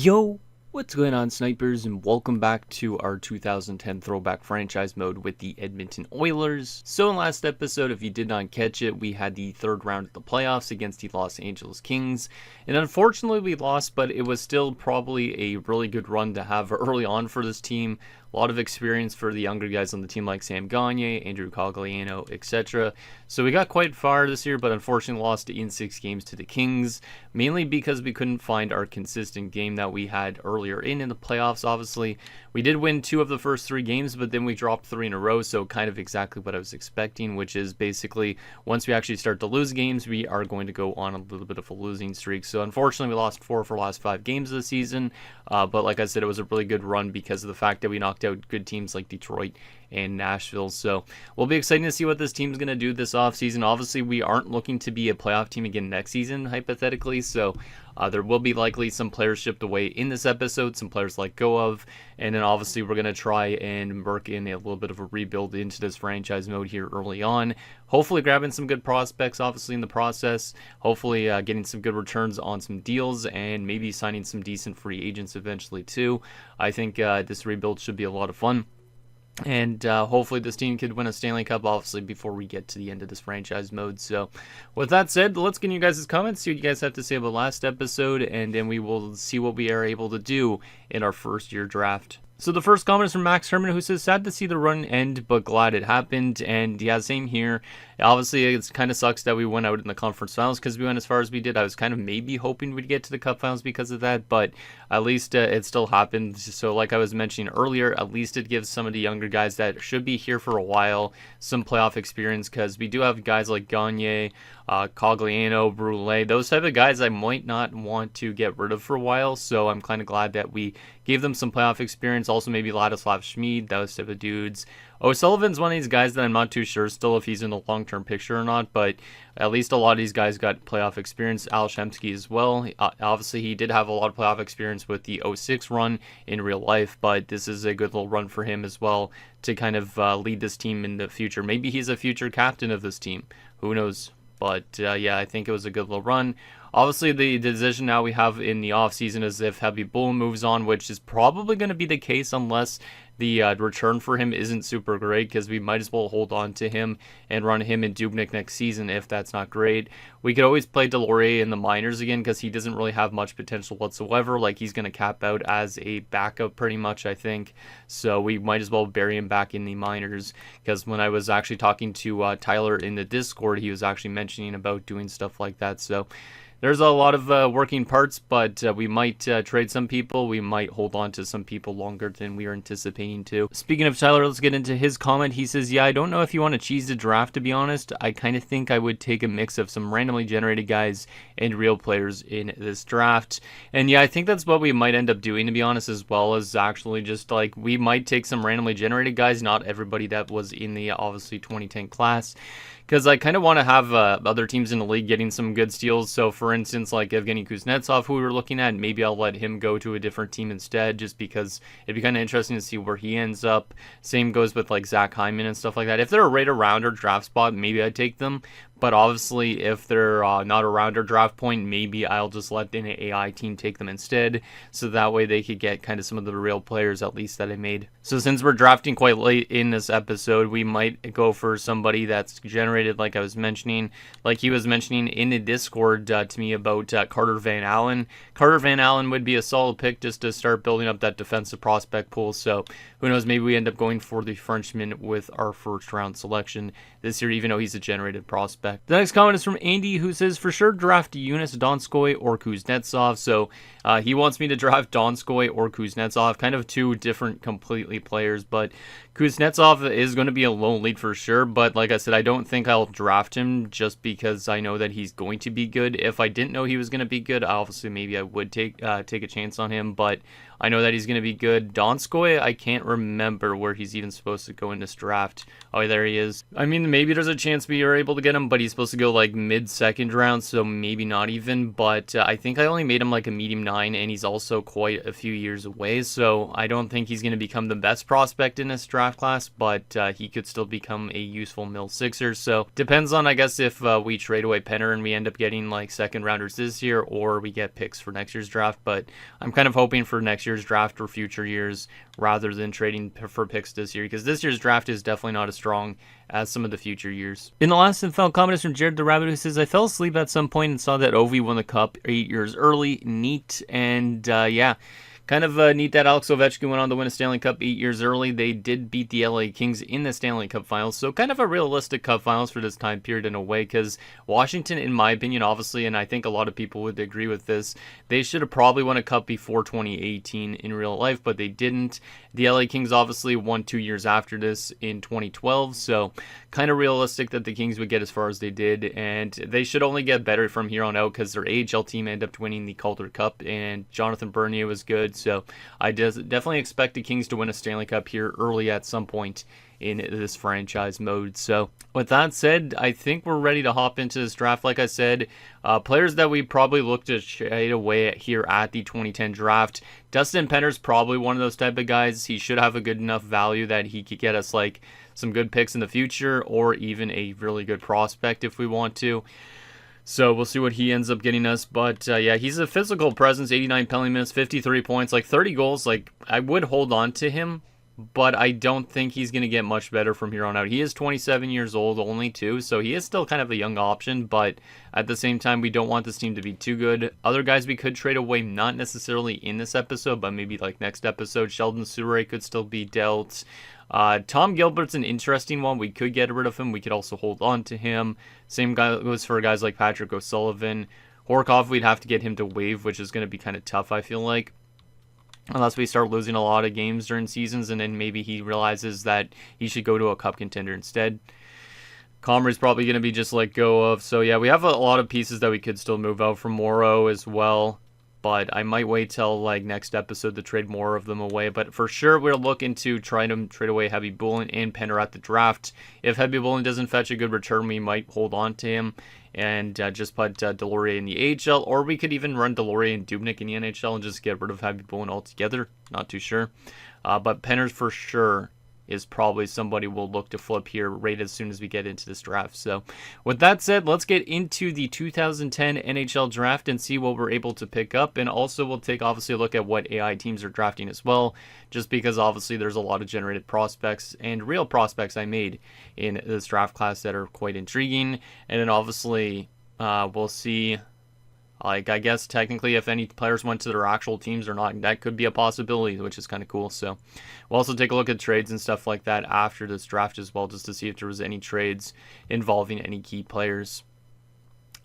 Yo, what's going on, snipers, and welcome back to our 2010 Throwback franchise mode with the Edmonton Oilers. So in last episode, if you did not catch it, we had the third round of the playoffs against the Los Angeles Kings, and unfortunately we lost, but it was still probably a really good run to have early on for this team. A lot of experience for the younger guys on the team like Sam Gagner, Andrew Cogliano, etc. So we got quite far this year, but unfortunately lost in 6 games to the Kings, mainly because we couldn't find our consistent game that we had earlier in the playoffs. Obviously, we did win 2 of the first 3 games, but then we dropped 3 in a row, so kind of exactly what I was expecting, which is basically once we actually start to lose games, we are going to go on a little bit of a losing streak. So unfortunately, we lost 4 for the last 5 games of the season, but like I said, it was a really good run because of the fact that we knocked out good teams like Detroit and Nashville. So we'll be excited to see what this team's going to do this offseason. Obviously, we aren't looking to be a playoff team again next season, hypothetically, so there will be likely some players shipped away in this episode, some players let go of, and then obviously we're going to try and work in a little bit of a rebuild into this franchise mode here early on. Hopefully grabbing some good prospects, obviously, in the process. Hopefully getting some good returns on some deals and maybe signing some decent free agents eventually too. I think this rebuild should be a lot of fun. And hopefully this team could win a Stanley Cup, obviously, before we get to the end of this franchise mode. So with that said, let's get you guys' comments, see what you guys have to say about last episode, and then we will see what we are able to do in our first year draft. So the first comment is from Max Herman, who says, sad to see the run end, but glad it happened. And yeah, same here. Obviously, it kind of sucks that we went out in the conference finals because we went as far as we did. I was kind of maybe hoping we'd get to the cup finals because of that, but at least it still happened. So like I was mentioning earlier, at least it gives some of the younger guys that should be here for a while some playoff experience, because we do have guys like Gagner, Cogliano, Brule, those type of guys I might not want to get rid of for a while. So I'm kind of glad that we gave them some playoff experience. Also maybe Ladislav Schmid, those type of dudes. O'Sullivan's one of these guys that I'm not too sure still if he's in the long-term picture or not, but at least a lot of these guys got playoff experience. Al Shemsky as well. Obviously, he did have a lot of playoff experience with the 06 run in real life, but this is a good little run for him as well to kind of lead this team in the future. Maybe he's a future captain of this team. Who knows? But yeah, I think it was a good little run. Obviously, the decision now we have in the offseason is if Habibullah moves on, which is probably going to be the case unless the return for him isn't super great, because we might as well hold on to him and run him in Dubnyk next season if that's not great. We could always play Delorier in the minors again because he doesn't really have much potential whatsoever. Like, he's going to cap out as a backup pretty much, I think. So we might as well bury him back in the minors, because when I was actually talking to Tyler in the Discord, he was actually mentioning about doing stuff like that. So there's a lot of working parts, but we might trade some people. We might hold on to some people longer than we are anticipating to. Speaking of Tyler, let's get into his comment. He says, yeah, I don't know if you want to cheese the draft, to be honest. I kind of think I would take a mix of some randomly generated guys and real players in this draft. And yeah, I think that's what we might end up doing, to be honest, as well as actually just like we might take some randomly generated guys, not everybody that was in the obviously 2010 class, because I kind of want to have other teams in the league getting some good steals. So, for instance, like Evgeny Kuznetsov, who we were looking at, maybe I'll let him go to a different team instead, just because it'd be kind of interesting to see where he ends up. Same goes with like Zach Hyman and stuff like that. If they're right around our draft spot, maybe I'd take them. But obviously, if they're not around our draft point, maybe I'll just let an AI team take them instead, so that way they could get kind of some of the real players, at least, that I made. So since we're drafting quite late in this episode, we might go for somebody that's generated, like I was mentioning, like he was mentioning in the Discord to me about Carter Van Allen. Carter Van Allen would be a solid pick just to start building up that defensive prospect pool. So who knows, maybe we end up going for the Frenchman with our first round selection this year, even though he's a generated prospect. The next comment is from Andy, who says, for sure draft Jonas Donskoy or Kuznetsov. So he wants me to draft Donskoy or Kuznetsov, kind of two different completely players, but Kuznetsov is going to be a lone lead for sure. But like I said, I don't think I'll draft him just because I know that he's going to be good. If I didn't know he was going to be good, obviously maybe I would take a chance on him, but I know that he's going to be good. Donskoy, I can't remember where he's even supposed to go in this draft. Oh, there he is. I mean, maybe there's a chance we are able to get him, but he's supposed to go like mid-second round, so maybe not even. But I think I only made him like a medium 9, and he's also quite a few years away, so I don't think he's going to become the best prospect in this draft class, but he could still become a useful middle sixer. So depends on, I guess, if we trade away Penner and we end up getting like second rounders this year, or we get picks for next year's draft. But I'm kind of hoping for next year's draft or future years rather than trading for picks this year, because this year's draft is definitely not as strong as some of the future years. In the last and final comment is from Jared the Rabbit, who says, I fell asleep at some point and saw that Ovi won the cup 8 years early. Neat. And yeah, kind of neat that Alex Ovechkin went on to win a Stanley Cup 8 years early. They did beat the LA Kings in the Stanley Cup Finals, so kind of a realistic Cup Finals for this time period in a way, because Washington, in my opinion, obviously, and I think a lot of people would agree with this, they should have probably won a Cup before 2018 in real life, but they didn't. The LA Kings obviously won 2 years after this in 2012, so kind of realistic that the Kings would get as far as they did, and they should only get better from here on out, because their AHL team ended up winning the Calder Cup, and Jonathan Bernier was good. So I definitely expect the Kings to win a Stanley Cup here early at some point in this franchise mode. So with that said, I think we're ready to hop into this draft. Like I said, players that we probably look to trade away here at the 2010 draft. Dustin Penner's probably one of those type of guys. He should have a good enough value that he could get us like some good picks in the future, or even a really good prospect if we want to. So we'll see what he ends up getting us. But yeah, he's a physical presence, 89 penalty minutes, 53 points, like 30 goals. Like, I would hold on to him, but I don't think he's going to get much better from here on out. He is 27 years old only too, so he is still kind of a young option, but at the same time, we don't want this team to be too good. Other guys we could trade away, not necessarily in this episode, but maybe like next episode. Sheldon Souray could still be dealt. Tom Gilbert's an interesting one. We could get rid of him. We could also hold on to him. Same guy goes for guys like Patrick O'Sullivan. Horkoff, we'd have to get him to waive, which is going to be kind of tough, I feel like. Unless we start losing a lot of games during seasons, and then maybe he realizes that he should go to a cup contender instead. Comrie's probably going to be just let go of. So yeah, we have a lot of pieces that we could still move out from Morrow as well. But I might wait till like next episode to trade more of them away. But for sure, we're looking to try to trade away Heavy Bullen and Penner at the draft. If Heavy Bullen doesn't fetch a good return, we might hold on to him and just put Delorier in the AHL. Or we could even run Delorier and Dubnyk in the NHL and just get rid of Heavy Bullen altogether. Not too sure. But Penner's for sure is probably somebody we'll look to flip here right as soon as we get into this draft. So with that said, let's get into the 2010 NHL draft and see what we're able to pick up. And also we'll take obviously a look at what AI teams are drafting as well, just because obviously there's a lot of generated prospects and real prospects I made in this draft class that are quite intriguing. And then obviously we'll see, like, I guess technically if any players went to their actual teams or not, that could be a possibility, which is kind of cool. So we'll also take a look at trades and stuff like that after this draft as well, just to see if there was any trades involving any key players.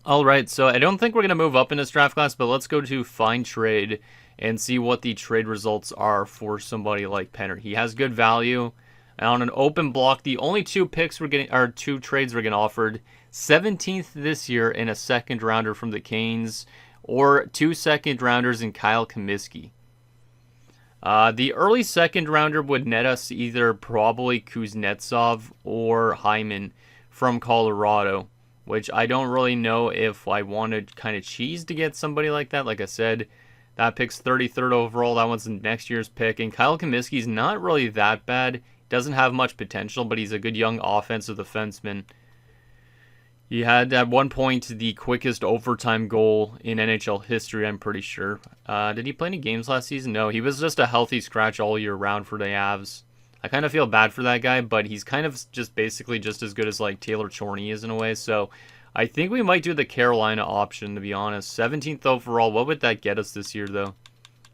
All right, so I don't think we're going to move up in this draft class, but let's go to find trade and see what the trade results are for somebody like Penner. He has good value. And on an open block, the only two picks we're getting, or two trades we're getting offered, 17th this year and a second rounder from the Canes, or 2 second rounders in Kyle Comiskey. The early second rounder would net us either probably Kuznetsov or Hyman from Colorado, which I don't really know if I wanted kind of cheese to get somebody like that. Like I said, that pick's 33rd overall. That one's next year's pick. And Kyle Comiskey's not really that bad. Doesn't have much potential, but he's a good young offensive defenseman. He had at one point the quickest overtime goal in NHL history, I'm pretty sure. Did he play any games last season? No, he was just a healthy scratch all year round for the Avs. I kind of feel bad for that guy, but he's kind of just basically just as good as like Taylor Chorney is in a way. So I think we might do the Carolina option, to be honest. 17th overall. What would that get us this year, though?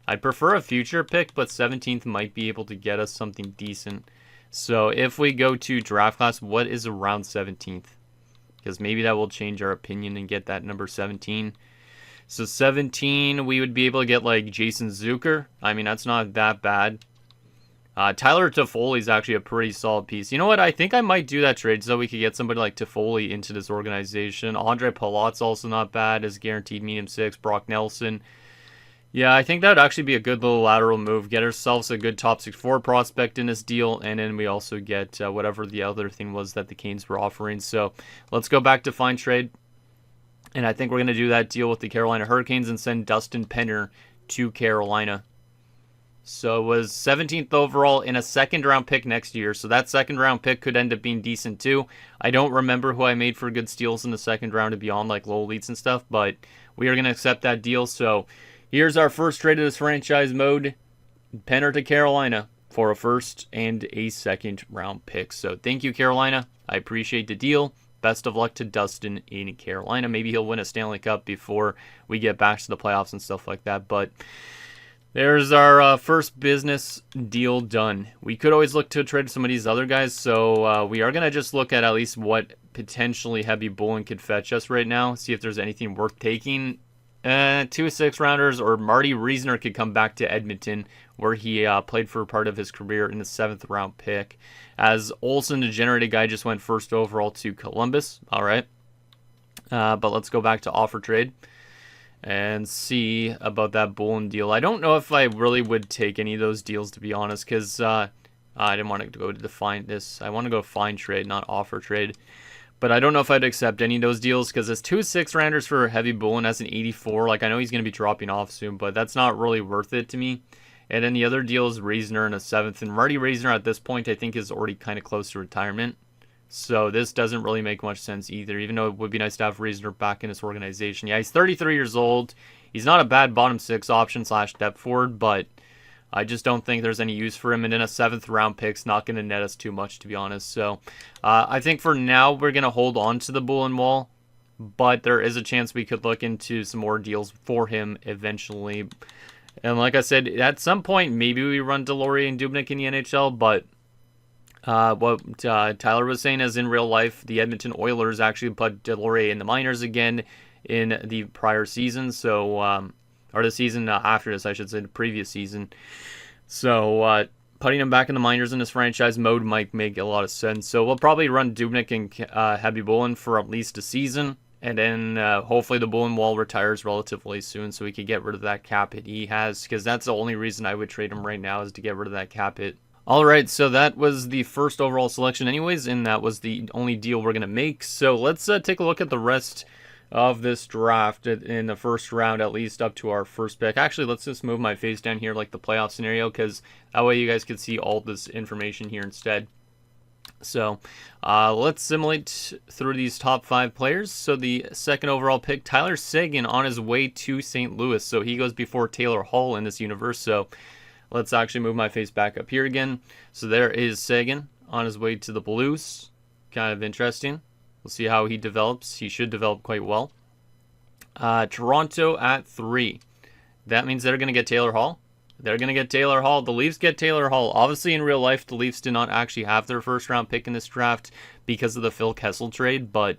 I'd prefer a future pick, but 17th might be able to get us something decent. So if we go to draft class, what is around 17th? Because maybe that will change our opinion and get that number 17. So 17, we would be able to get like Jason Zucker. I mean, that's not that bad. Tyler Toffoli is actually a pretty solid piece. You know what? I think I might do that trade so we could get somebody like Toffoli into this organization. Andre Palat's also not bad as guaranteed medium 6. Brock Nelson. Yeah, I think that would actually be a good little lateral move. Get ourselves a good top 6 forward prospect in this deal, and then we also get whatever the other thing was that the Canes were offering. So let's go back to fine trade, and I think we're going to do that deal with the Carolina Hurricanes and send Dustin Penner to Carolina. So it was 17th overall in a second round pick next year. So that second round pick could end up being decent too. I don't remember who I made for good steals in the second round to be on like low leads and stuff, but we are going to accept that deal. So here's our first trade of this franchise mode. Penner to Carolina for a first and a second round pick. So thank you, Carolina. I appreciate the deal. Best of luck to Dustin in Carolina. Maybe he'll win a Stanley Cup before we get back to the playoffs and stuff like that. But there's our first business deal done. We could always look to trade some of these other guys, so we are going to just look at least what potentially Heavy Bullen could fetch us right now, see if there's anything worth taking. 2 6-rounders, or Marty Reisner could come back to Edmonton, where he played for part of his career in the 7th round pick. As Olsen, the generated guy, just went first overall to Columbus. All right. But let's go back to offer trade and see about that Bullen deal. I don't know if I really would take any of those deals, to be honest, because I didn't want to go to define this. I want to go fine trade, not offer trade. But I don't know if I'd accept any of those deals, because it's 2 6-rounders for Heavy Bullen as an 84. Like, I know he's going to be dropping off soon, but that's not really worth it to me. And then the other deal is Reisner in a 7th. And Marty Reisner at this point, I think, is already kind of close to retirement. So this doesn't really make much sense either, even though it would be nice to have Reisner back in this organization. Yeah, he's 33 years old. He's not a bad bottom 6 option / depth forward, but I just don't think there's any use for him. And then a 7th round pick's not going to net us too much, to be honest. So I think for now we're going to hold on to the Bullen wall, but there is a chance we could look into some more deals for him eventually. And like I said, at some point maybe we run Deslauriers and Dubnyk in the NHL, but what Tyler was saying is in real life, the Edmonton Oilers actually put Deslauriers in the minors again in the prior season. So, or the season after this, I should say, the previous season. So, putting him back in the minors in this franchise mode might make a lot of sense. So, we'll probably run Dubnyk and Heavy Bullen for at least a season. And then hopefully the Bullen wall retires relatively soon so we can get rid of that cap hit he has. Because that's the only reason I would trade him right now, is to get rid of that cap hit. Alright, so that was the first overall selection anyways, and that was the only deal we're going to make. So let's take a look at the rest of this draft in the first round, at least up to our first pick. Actually, let's just move my face down here like the playoff scenario, because that way you guys can see all this information here instead. So let's simulate through these top 5 players. So the second overall pick, Tyler Seguin, on his way to St. Louis. So he goes before Taylor Hall in this universe. So let's actually move my face back up here again. So there is Seguin on his way to the Blues. Kind of interesting. We'll see how he develops. He should develop quite well. Toronto at 3. That means they're going to get Taylor Hall. They're going to get Taylor Hall. The Leafs get Taylor Hall. Obviously, in real life, the Leafs did not actually have their first round pick in this draft because of the Phil Kessel trade. But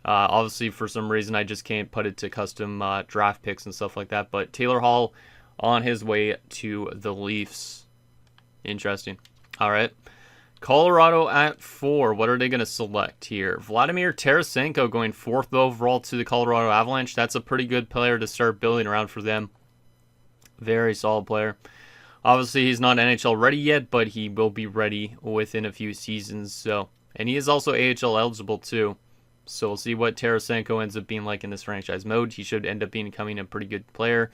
obviously, for some reason, I just can't put it to custom draft picks and stuff like that. But Taylor Hall on his way to the Leafs. Interesting. All right. Colorado at 4. What are they going to select here? Vladimir Tarasenko going 4th overall to the Colorado Avalanche. That's a pretty good player to start building around for them. Very solid player. Obviously, he's not NHL ready yet, but he will be ready within a few seasons. So, and he is also AHL eligible too. So we'll see what Tarasenko ends up being like in this franchise mode. He should end up becoming a pretty good player.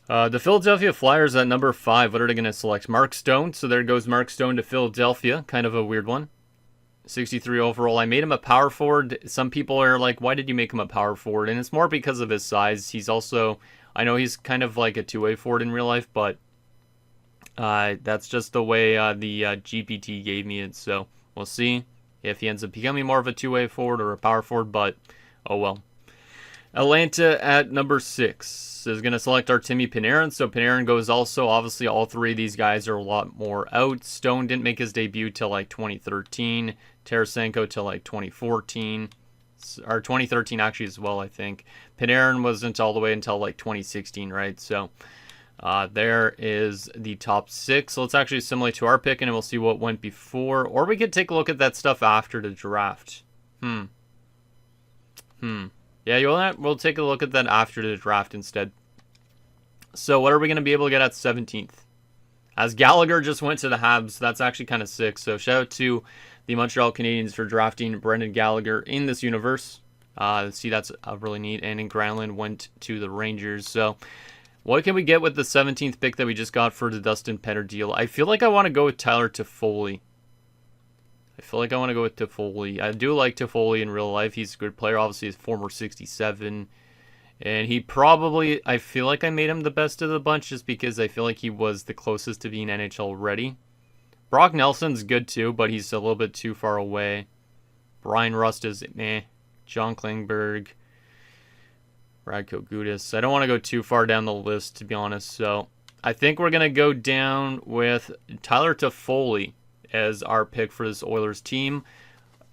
The Philadelphia Flyers at number 5. What are they going to select? Mark Stone. So there goes Mark Stone to Philadelphia. Kind of a weird one. 63 overall. I made him a power forward. Some people are like, why did you make him a power forward? And it's more because of his size. He's also, I know he's kind of like a two-way forward in real life, but that's just the way the GPT gave me it. So we'll see if he ends up becoming more of a two-way forward or a power forward, but oh well. Atlanta at number 6 is going to select Artemi Panarin. So Panarin goes also. Obviously, all 3 of these guys are a lot more out. Stone didn't make his debut till like 2013. Tarasenko till like 2014. Or 2013 actually as well, I think. Panarin wasn't all the way until like 2016, right? So there is the top 6. Let's actually simulate to our pick and we'll see what went before. Or we could take a look at that stuff after the draft. Yeah, we'll take a look at that after the draft instead. So what are we going to be able to get at 17th? As Gallagher just went to the Habs, that's actually kind of sick. So shout out to the Montreal Canadiens for drafting Brendan Gallagher in this universe. See, that's really neat. And in Granlund went to the Rangers. So what can we get with the 17th pick that we just got for the Dustin Penner deal? I feel like I want to go with Tyler Toffoli. I do like Toffoli in real life. He's a good player. Obviously, he's former 67. And he probably, I feel like I made him the best of the bunch just because I feel like he was the closest to being NHL ready. Brock Nelson's good too, but he's a little bit too far away. Brian Rust is meh. John Klingberg. Radko Gudas. I don't want to go too far down the list, to be honest. So I think we're going to go down with Tyler Toffoli as our pick for this Oilers team.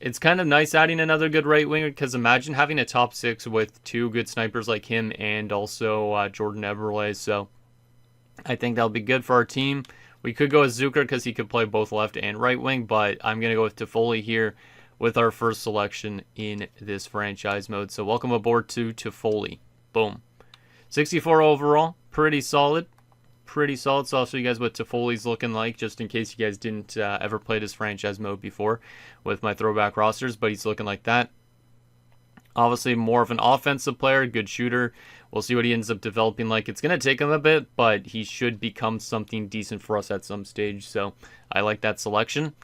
It's kind of nice adding another good right winger because imagine having a top six with two good snipers like him and also Jordan Eberle. So I think that'll be good for our team. We could go with Zucker because he could play both left and right wing, but I'm going to go with Toffoli here with our first selection in this franchise mode. So welcome aboard to Toffoli. Boom. 64 overall. Pretty solid. So I'll show you guys what Toffoli's looking like, just in case you guys didn't ever play this franchise mode before with my throwback rosters, but he's looking like that. Obviously more of an offensive player, good shooter. We'll see what he ends up developing like. It's going to take him a bit, but he should become something decent for us at some stage, so I like that selection.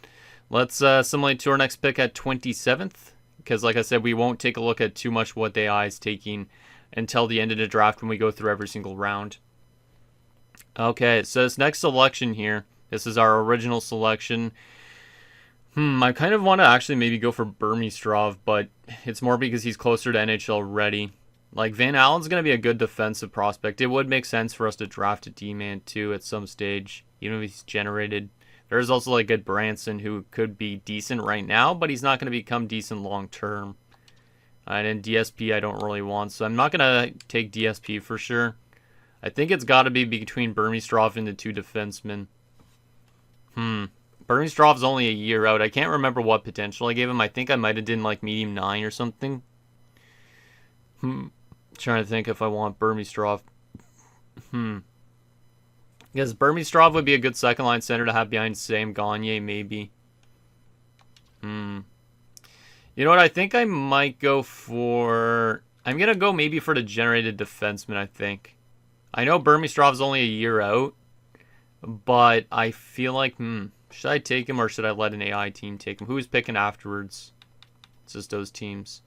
Let's assimilate to our next pick at 27th, because like I said, we won't take a look at too much what the AI is taking until the end of the draft when we go through every single round. Okay, so this next selection here, this is our original selection. I kind of want to actually maybe go for Burmistrov, but it's more because he's closer to NHL ready. Like, Van Allen's going to be a good defensive prospect. It would make sense for us to draft a D-man too at some stage, even if he's generated. There's also like good Branson who could be decent right now, but he's not going to become decent long term. And in DSP I don't really want, so I'm not going to take DSP for sure. I think it's got to be between Burmistrov and the two defensemen. Burmistrov's only a year out. I can't remember what potential I gave him. I think I might have done like medium 9 or something. Trying to think if I want Burmistrov. Because Burmistrov would be a good second line center to have behind Sam Gagner, maybe. You know what? I think I might go for... I'm going to go maybe for the generated defenseman, I think. I know Burmistrov's only a year out, but I feel like, should I take him or should I let an AI team take him? Who's picking afterwards? It's just those teams.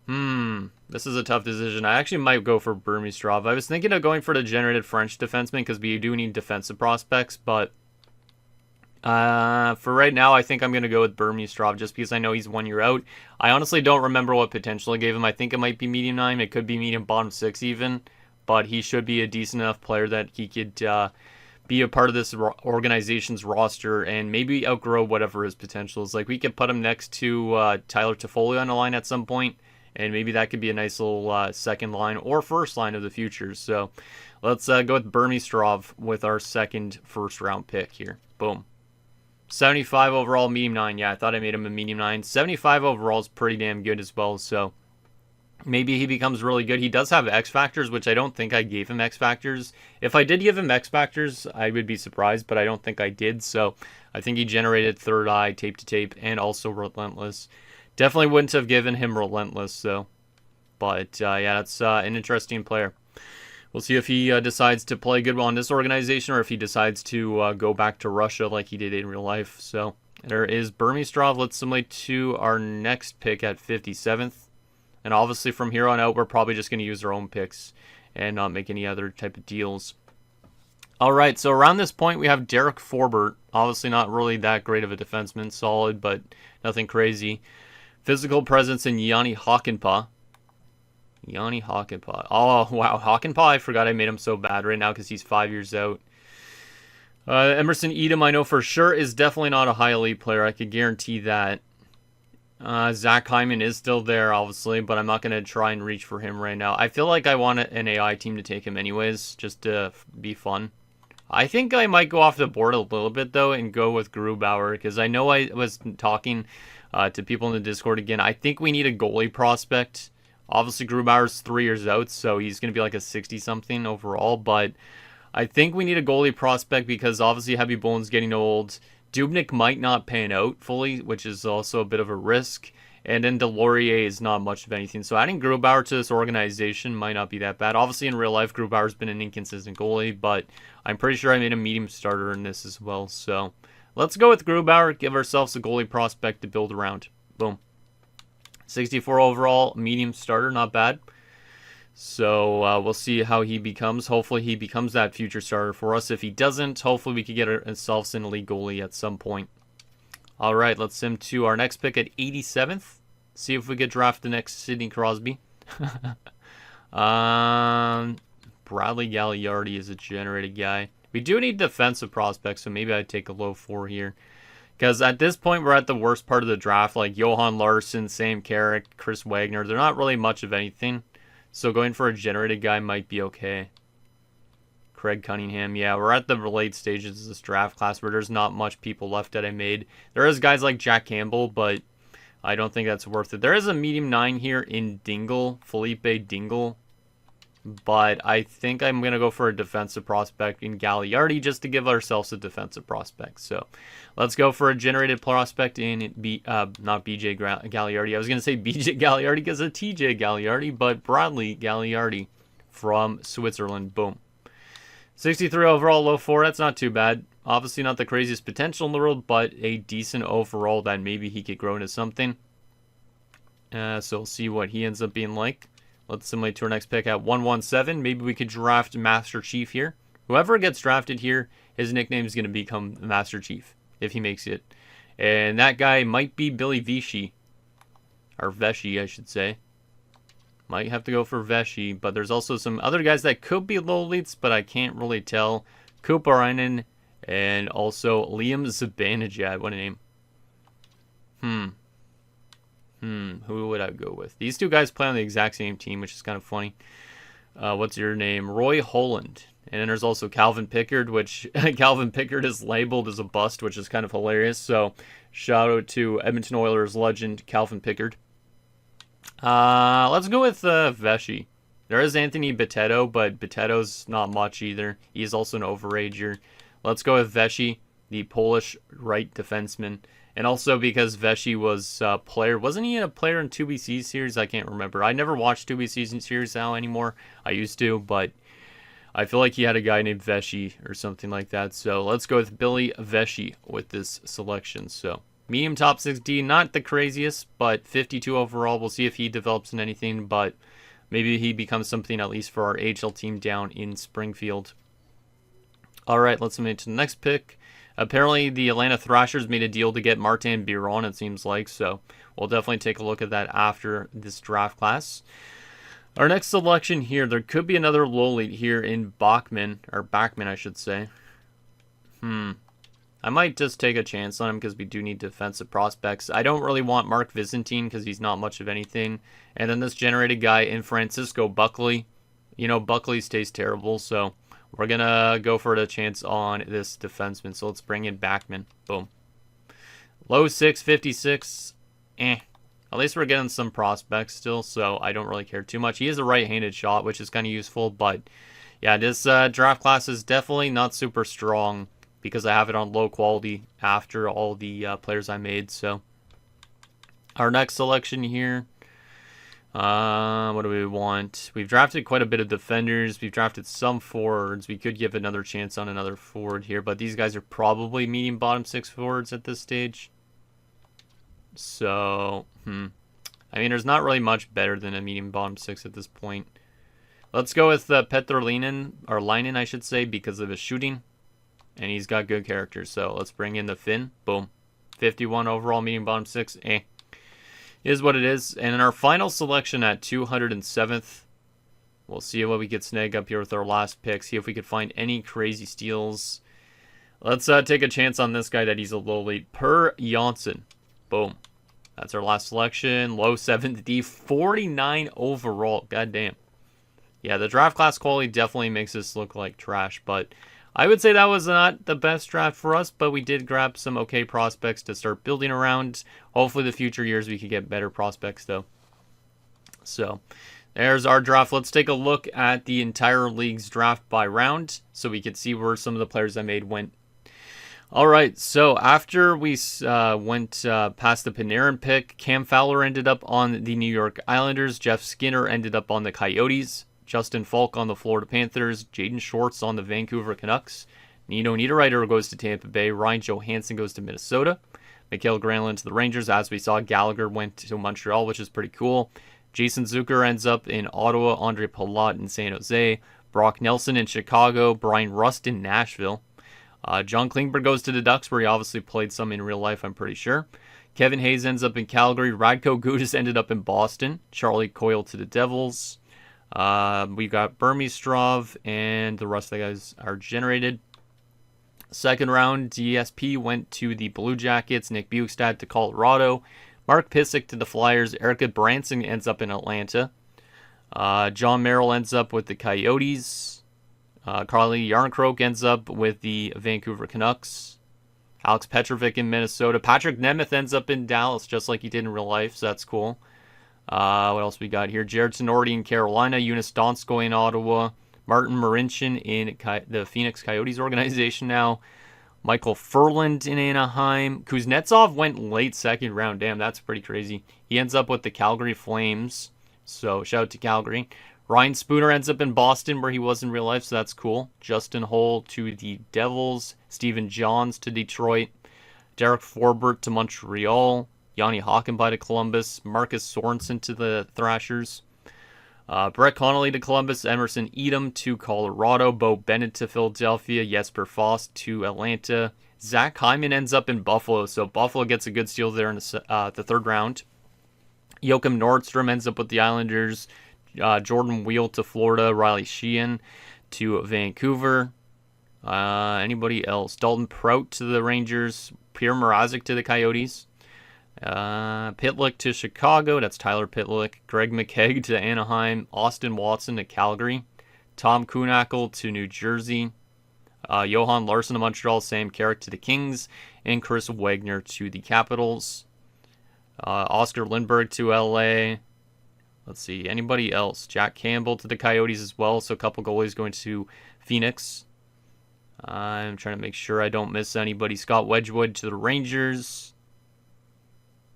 This is a tough decision. I actually might go for Burmistrov. I was thinking of going for the generated French defenseman because we do need defensive prospects, but for right now, I think I'm going to go with Burmistrov just because I know he's 1 year out. I honestly don't remember what potential I gave him. I think it might be medium 9. It could be medium bottom 6 even. But he should be a decent enough player that he could be a part of this organization's roster and maybe outgrow whatever his potential is. Like, we could put him next to Tyler Toffoli on the line at some point, and maybe that could be a nice little second line or first line of the future. So let's go with Burmistrov with our second first-round pick here. Boom. 75 overall, medium 9. Yeah, I thought I made him a medium 9. 75 overall is pretty damn good as well, so... maybe he becomes really good. He does have X Factors, which I don't think I gave him X Factors. If I did give him X Factors, I would be surprised, but I don't think I did. So I think he generated Third Eye, Tape to Tape, and also Relentless. Definitely wouldn't have given him Relentless, though. But yeah, that's an interesting player. We'll see if he decides to play good on this organization or if he decides to go back to Russia like he did in real life. So there is Burmistrov. Let's simulate to our next pick at 57th. And obviously from here on out, we're probably just going to use our own picks and not make any other type of deals. All right, so around this point, we have Derek Forbort. Obviously not really that great of a defenseman. Solid, but nothing crazy. Physical presence in Yanni Hakanpää. Oh, wow. Hakanpää, I forgot I made him so bad right now because he's 5 years out. Emerson Edom, I know for sure, is definitely not a high elite player. I could guarantee that. Zach Hyman is still there, obviously, but I'm not going to try and reach for him right now. I feel like I want an AI team to take him anyways, just to be fun. I think I might go off the board a little bit, though, and go with Grubauer, because I know I was talking to people in the Discord again. I think we need a goalie prospect Obviously, Grubauer's 3 years out, so he's going to be like a 60-something overall. But I think we need a goalie prospect because obviously Heavy Bone's getting old. Dubnyk might not pan out fully, which is also a bit of a risk. And then Delorier is not much of anything. So adding Grubauer to this organization might not be that bad. Obviously, in real life, Grubauer's been an inconsistent goalie, but I'm pretty sure I made a medium starter in this as well. So let's go with Grubauer, give ourselves a goalie prospect to build around. Boom. 64 overall, medium starter, not bad. So we'll see how he becomes. Hopefully he becomes that future starter for us. If he doesn't, hopefully we could get ourselves an elite goalie at some point. All right, let's sim to our next pick at 87th. See if we could draft the next Sidney Crosby. Bradley Gagliardi is a generated guy. We do need defensive prospects, so maybe I'd take a low 4 here. Because at this point, we're at the worst part of the draft. Like Johan Larsson, Sam Carrick, Chris Wagner. They're not really much of anything. So going for a generated guy might be okay. Craig Cunningham. Yeah, we're at the late stages of this draft class where there's not much people left that I made. There is guys like Jack Campbell, but I don't think that's worth it. There is a medium 9 here in Dingle. Felipe Dingle. But I think I'm going to go for a defensive prospect in Gagliardi just to give ourselves a defensive prospect. So let's go for a generated prospect in not BJ Gagliardi. I was going to say BJ Gagliardi because of TJ Gagliardi, but Bradley Gagliardi from Switzerland. Boom. 63 overall, low 4. That's not too bad. Obviously not the craziest potential in the world, but a decent overall that maybe he could grow into something. So we'll see what he ends up being like. Let's simulate to our next pick at 117. Maybe we could draft Master Chief here. Whoever gets drafted here, his nickname is going to become Master Chief, if he makes it. And that guy might be Billy Vichy. Or Veshy, I should say. Might have to go for Veshy, but there's also some other guys that could be low elites, but I can't really tell. Kuparainen and also Liam Zibanejad. What a name. Who would I go with? These two guys play on the exact same team, which is kind of funny. What's your name? Roy Holland. And then there's also Calvin Pickard, which Calvin Pickard is labeled as a bust, which is kind of hilarious. So shout out to Edmonton Oilers legend Calvin Pickard. Let's go with Veshy. There is Anthony Bitetto, but Bitetto's not much either. He's also an overager. Let's go with Veshy, the Polish right defenseman. And also because Veshy was a player. Wasn't he a player in 2BC series? I can't remember. I never watched 2BC series now anymore. I used to, but I feel like he had a guy named Veshy or something like that. So let's go with Billy Veshy with this selection. So medium top 6D, not the craziest, but 52 overall. We'll see if he develops in anything, but maybe he becomes something at least for our AHL team down in Springfield. All right, let's move to the next pick. Apparently, the Atlanta Thrashers made a deal to get Martin Biron, it seems like, so we'll definitely take a look at that after this draft class. Our next selection here, there could be another low lead here in Bachman, I should say. I might just take a chance on him because we do need defensive prospects. I don't really want Mark Byzantine because he's not much of anything. And then this generated guy in Francisco Buckley. You know, Buckley stays terrible, so we're going to go for a chance on this defenseman. So let's bring in Bachman. Boom. Low 6, 56. At least we're getting some prospects still, so I don't really care too much. He has a right-handed shot, which is kind of useful. But, yeah, this draft class is definitely not super strong because I have it on low quality after all the players I made. So our next selection here. What do we want? We've drafted quite a bit of defenders. We've drafted some forwards. We could give another chance on another forward here, but these guys are probably medium bottom 6 forwards at this stage. So, I mean, there's not really much better than a medium bottom 6 at this point. Let's go with Petr Leinen, I should say, because of his shooting. And he's got good character, so let's bring in the Finn. Boom. 51 overall, medium bottom 6. Is what it is. And in our final selection at 207th, we'll see what we could snag up here with our last pick. See if we could find any crazy steals. Let's take a chance on this guy that he's a low lead. Per Janssen. Boom. That's our last selection. Low 7th D. 49 overall. God damn. Yeah, the draft class quality definitely makes this look like trash, but I would say that was not the best draft for us, but we did grab some okay prospects to start building around. Hopefully the future years we could get better prospects, though. So there's our draft. Let's take a look at the entire league's draft by round so we can see where some of the players I made went. All right, so after we went past the Panarin pick, Cam Fowler ended up on the New York Islanders. Jeff Skinner ended up on the Coyotes. Justin Falk on the Florida Panthers. Jaden Schwartz on the Vancouver Canucks. Nino Niederreiter goes to Tampa Bay. Ryan Johansson goes to Minnesota. Mikael Granlund to the Rangers. As we saw, Gallagher went to Montreal, which is pretty cool. Jason Zucker ends up in Ottawa. Andre Palat in San Jose. Brock Nelson in Chicago. Brian Rust in Nashville. John Klingberg goes to the Ducks, where he obviously played some in real life, I'm pretty sure. Kevin Hayes ends up in Calgary. Radko Gudas ended up in Boston. Charlie Coyle to the Devils. We got Burmistrov, and the rest of the guys are generated. Second round, DSP went to the Blue Jackets. Nick Bukestad to Colorado. Mark Pysyk to the Flyers. Erica Branson ends up in Atlanta. John Merrill ends up with the Coyotes. Carly Yarncroke ends up with the Vancouver Canucks. Alex Petrovic in Minnesota. Patrick Nemeth ends up in Dallas, just like he did in real life, so that's cool. What else we got here? Jared Tenorti in Carolina. Eunice Donskoy in Ottawa. Martin Marincin in the Phoenix Coyotes organization now. Michael Furland in Anaheim. Kuznetsov went late second round. Damn, that's pretty crazy. He ends up with the Calgary Flames, so shout out to Calgary. Ryan Spooner ends up in Boston, where he was in real life, so that's cool. Justin Holl to the Devils. Steven Johns to Detroit. Derek Forbort to Montreal. Yanni Hockenby to Columbus. Marcus Sorensen to the Thrashers. Brett Connolly to Columbus. Emerson Edom to Colorado. Bo Bennett to Philadelphia. Jesper Foss to Atlanta. Zach Hyman ends up in Buffalo, so Buffalo gets a good steal there in the third round. Joachim Nordstrom ends up with the Islanders. Jordan Wheel to Florida. Riley Sheehan to Vancouver. Anybody else? Dalton Prout to the Rangers. Pierre Mrazek to the Coyotes. Pitlick to Chicago. That's Tyler Pitlick. Greg McKegg to Anaheim. Austin Watson to Calgary. Tom Kuhnackel to New Jersey. Johan Larsson to Montreal. Sam Carrick to the Kings. And Chris Wagner to the Capitals. Oscar Lindbergh to LA. Let's see, anybody else? Jack Campbell to the Coyotes as well, so a couple goalies going to Phoenix. I'm trying to make sure I don't miss anybody. Scott Wedgwood to the Rangers.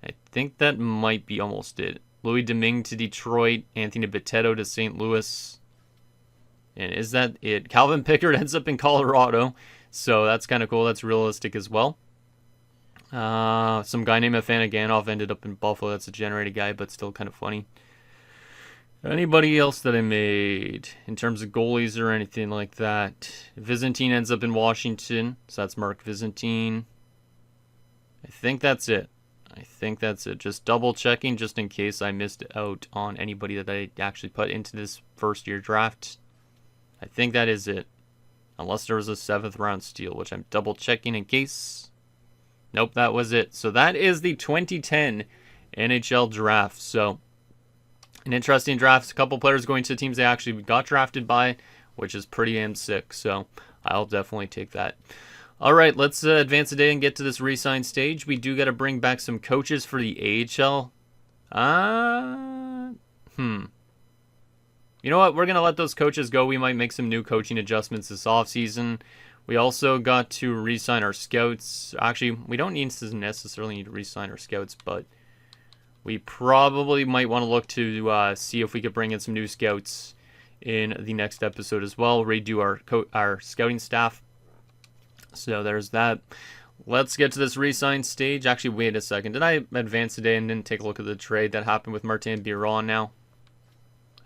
I think that might be almost it. Louis Domingue to Detroit. Anthony Bitetto to St. Louis. And is that it? Calvin Pickard ends up in Colorado, so that's kind of cool. That's realistic as well. Some guy named Afanaganov ended up in Buffalo. That's a generated guy, but still kind of funny. Anybody else that I made in terms of goalies or anything like that? Vizantine ends up in Washington, so that's Mark Vizantine. I think that's it. Just double checking just in case I missed out on anybody that I actually put into this first year draft. I think that is it. Unless there was a 7th round steal, which I'm double checking in case. Nope, that was it. So that is the 2010 NHL draft. So an interesting draft. A couple players going to teams they actually got drafted by, which is pretty damn sick. So I'll definitely take that. All right, let's advance today and get to this re-sign stage. We do got to bring back some coaches for the AHL. You know what? We're going to let those coaches go. We might make some new coaching adjustments this offseason. We also got to re-sign our scouts. Actually, we don't necessarily need to re-sign our scouts, but we probably might want to look to see if we could bring in some new scouts in the next episode as well. Redo our scouting staff. So there's that. Let's get to this re-sign stage. Actually, wait a second. Did I advance today and didn't take a look at the trade that happened with Martin Biron now?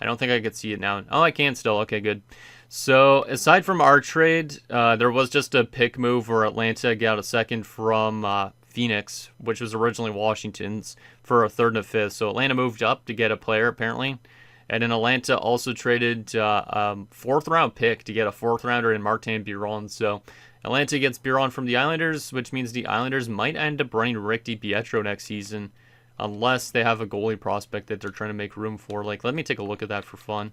I don't think I could see it now. Oh, I can still. Okay, good. So aside from our trade, there was just a pick move where Atlanta got a second from Phoenix, which was originally Washington's, for a 3rd and a 5th. So Atlanta moved up to get a player, apparently. And then Atlanta also traded a 4th round pick to get a 4th rounder in Martin Biron. So Atlanta gets Biron from the Islanders, which means the Islanders might end up running Rick DiPietro next season, unless they have a goalie prospect that they're trying to make room for. Like, let me take a look at that for fun.